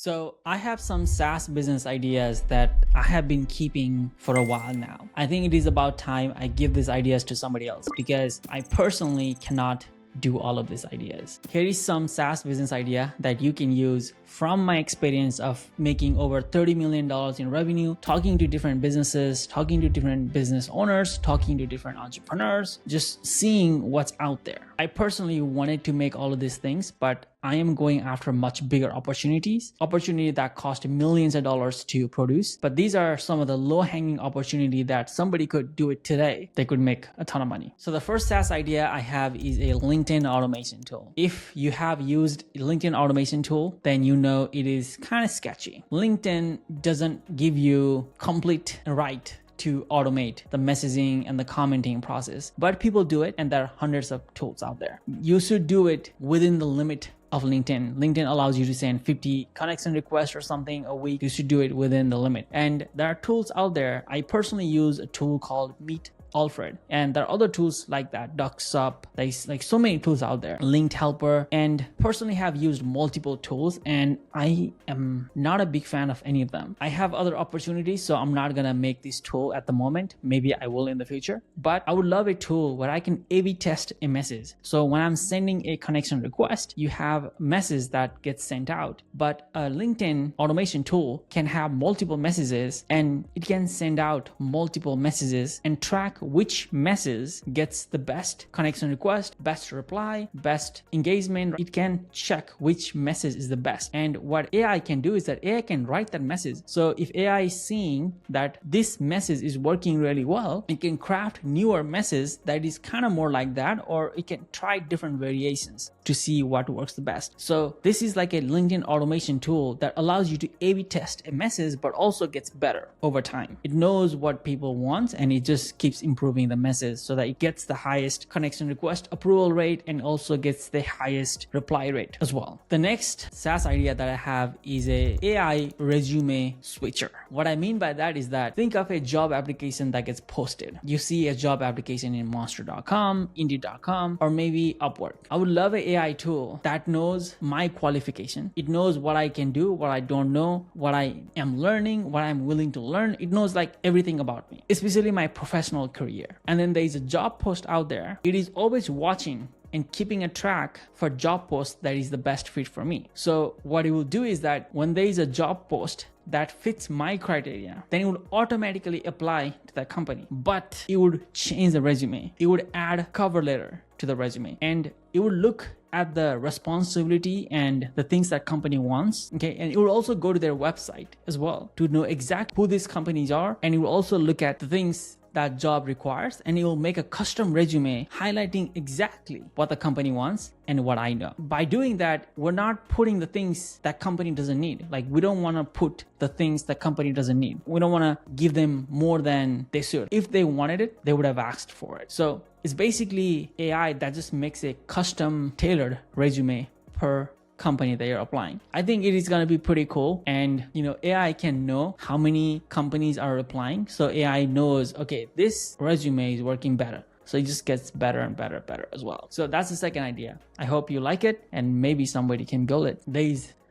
So I have some SaaS business ideas that I have been keeping for a while now. I think it is about time I give these ideas to somebody else because I personally cannot do all of these ideas. Here is some SaaS business idea that you can use from my experience of making over $30 million in revenue, talking to different businesses, talking to different business owners, talking to different entrepreneurs, just seeing what's out there. I personally wanted to make all of these things, but I am going after much bigger opportunities that cost millions of dollars to produce. But these are some of the low-hanging opportunity that somebody could do it today. They could make a ton of money. So the first SaaS idea I have is a LinkedIn automation tool. If you have used a LinkedIn automation tool, then you know it is kind of sketchy. LinkedIn doesn't give you complete right to automate the messaging and the commenting process, but people do it, and there are hundreds of tools out there. You should do it within the limit of LinkedIn. LinkedIn allows you to send 50 connection requests or something a week. You should do it within the limit. And there are tools out there. I personally use a tool called Meet Alfred, and there are other tools like that, DuckSup. There's like so many tools out there, Linked Helper, and personally have used multiple tools, and I am not a big fan of any of them. I have other opportunities, so I'm not gonna make this tool at the moment. Maybe I will in the future, but I would love a tool where I can A/B test a message. So when I'm sending a connection request, you have messages that get sent out, but a LinkedIn automation tool can have multiple messages, and it can send out multiple messages and track which message gets the best connection request, best reply, best engagement. It can check which message is the best. And what AI can do is that AI can write that message. So if AI is seeing that this message is working really well, it can craft newer message that is kind of more like that, or it can try different variations to see what works the best. So this is like a LinkedIn automation tool that allows you to A/B test a message, but also gets better over time. It knows what people want, and it just keeps improving the message so that it gets the highest connection request approval rate and also gets the highest reply rate as well. The next SaaS idea that I have is a AI resume switcher. What I mean by that is that think of a job application that gets posted. You see a job application in monster.com, indeed.com, or maybe Upwork. I would love an AI tool that knows my qualification. It knows what I can do, what I don't know, what I am learning, what I'm willing to learn. It knows like everything about me, especially my professional career. And then there is a job post out there. It is always watching and keeping a track for job posts that is the best fit for me. So what it will do is that when there is a job post that fits my criteria, then it would automatically apply to that company. But it would change the resume. It would add cover letter to the resume, and it would look at the responsibility and the things that company wants. Okay, and it will also go to their website as well to know exactly who these companies are, and it will also look at the things that job requires, and it will make a custom resume highlighting exactly what the company wants and what I know. By doing that, we're not putting the things that company doesn't need. Like, we don't want to put the things that company doesn't need. We don't want to give them more than they should. If they wanted it, they would have asked for it. So it's basically AI that just makes a custom tailored resume per company that you're applying. I think it is going to be pretty cool. And AI can know how many companies are applying. So AI knows, okay, this resume is working better. So it just gets better and better as well. So that's the second idea. I hope you like it, and maybe somebody can build it.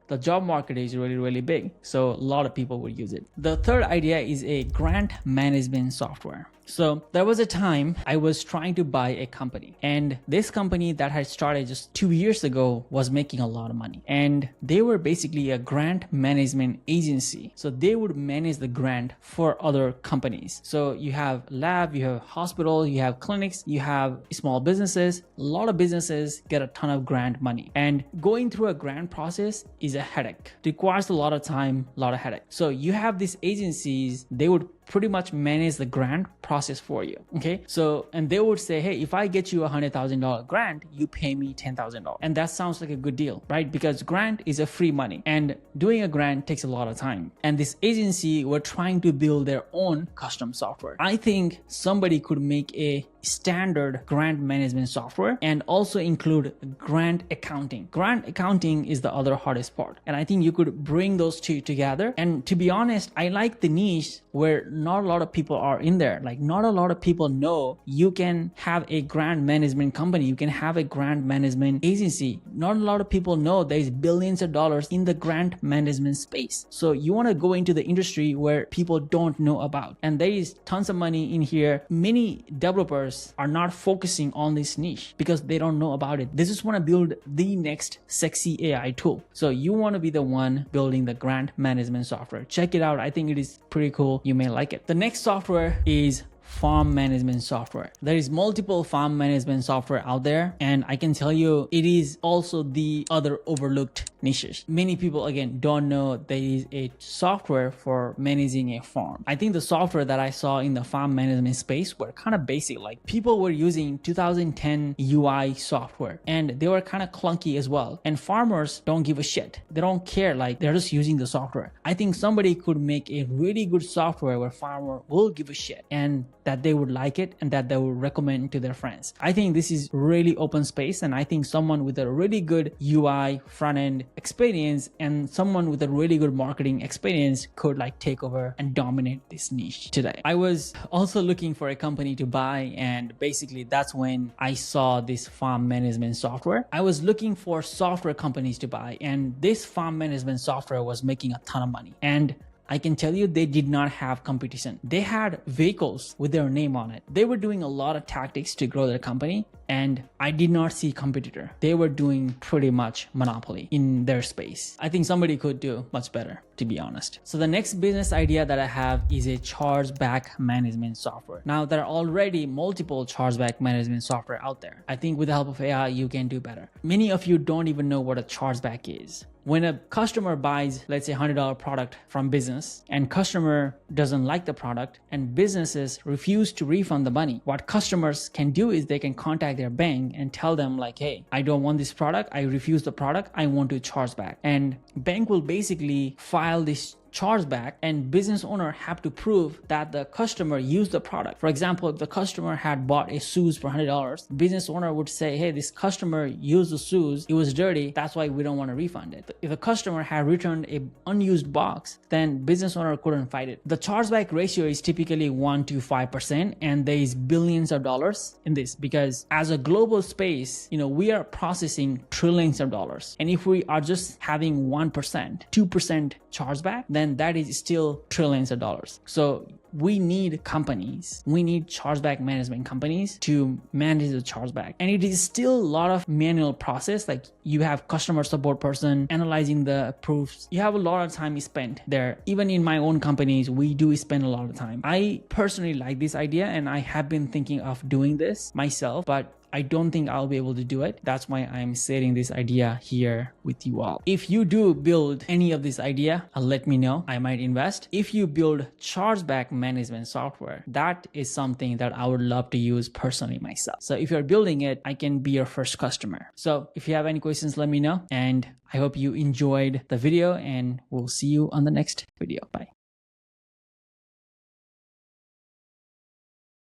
The job market is really, really big, so a lot of people will use it. The third idea is a grant management software. So there was a time I was trying to buy a company, and this company that had started just 2 years ago was making a lot of money, and they were basically a grant management agency. So they would manage the grant for other companies. So you have lab, you have hospital, you have clinics, you have small businesses. A lot of businesses get a ton of grant money, and going through a grant process is a headache. It requires a lot of time, a lot of headache. So you have these agencies, they would pretty much manage the grant process for you. Okay, so and they would say, hey, if I get you $100,000 grant, you pay me $10,000, and that sounds like a good deal, right? Because grant is a free money, and doing a grant takes a lot of time. And this agency were trying to build their own custom software. I think somebody could make a standard grant management software and also include grant accounting. Grant accounting is the other hardest part, and I think you could bring those two together. And to be honest, I like the niche where not a lot of people are in there. Like not a lot of people know you can have a grant management company, you can have a grant management agency. Not a lot of people know there's billions of dollars in the grant management space. So you want to go into the industry where people don't know about, and there is tons of money in here. Many developers are not focusing on this niche because they don't know about it. They just want to build the next sexy AI tool. So you want to be the one building the grant management software. Check it out. I think it is pretty cool. You may like it. The next software is farm management software. There is multiple farm management software out there, and I can tell you it is also the other overlooked niches. Many people again don't know there is a software for managing a farm. I think the software that I saw in the farm management space were kind of basic. Like people were using 2010 UI software and they were kind of clunky as well, and farmers don't give a shit. They don't care. Like they're just using the software. I think somebody could make a really good software where farmer will give a shit and that they would like it and that they would recommend to their friends. I think this is really open space, and I think someone with a really good UI front end experience and someone with a really good marketing experience could like take over and dominate this niche today. I was also looking for a company to buy, and basically that's when I saw this farm management software. I was looking for software companies to buy, and this farm management software was making a ton of money. And I can tell you they did not have competition. They had vehicles with their name on it. They were doing a lot of tactics to grow their company, and I did not see competitor. They were doing pretty much monopoly in their space. I think somebody could do much better, to be honest. So the next business idea that I have is a chargeback management software. Now there are already multiple chargeback management software out there. I think with the help of AI, you can do better. Many of you don't even know what a chargeback is. When a customer buys, let's say $100 product from business, and customer doesn't like the product and businesses refuse to refund the money, what customers can do is they can contact their bank and tell them like, hey, I don't want this product, I refuse the product, I want to charge back. And bank will basically file this chargeback, and business owner have to prove that the customer used the product. For example, if the customer had bought a shoes for $100, business owner would say, hey, this customer used the shoes, it was dirty, that's why we don't want to refund it. If the customer had returned a unused box, then business owner couldn't fight it. The chargeback ratio is typically 1 to 5%, and there is billions of dollars in this because as a global space, we are processing trillions of dollars. And if we are just having 1%, 2% chargeback, then that is still trillions of dollars. So we need companies, we need chargeback management companies to manage the chargeback. And it is still a lot of manual process. Like you have customer support person analyzing the proofs. You have a lot of time spent there. Even in my own companies, we do spend a lot of time. I personally like this idea, and I have been thinking of doing this myself, but I don't think I'll be able to do it. That's why I'm sharing this idea here with you all. If you do build any of this idea, let me know. I might invest. If you build chargeback management software, that is something that I would love to use personally myself. So if you're building it, I can be your first customer. So if you have any questions, let me know. And I hope you enjoyed the video, and we'll see you on the next video. Bye.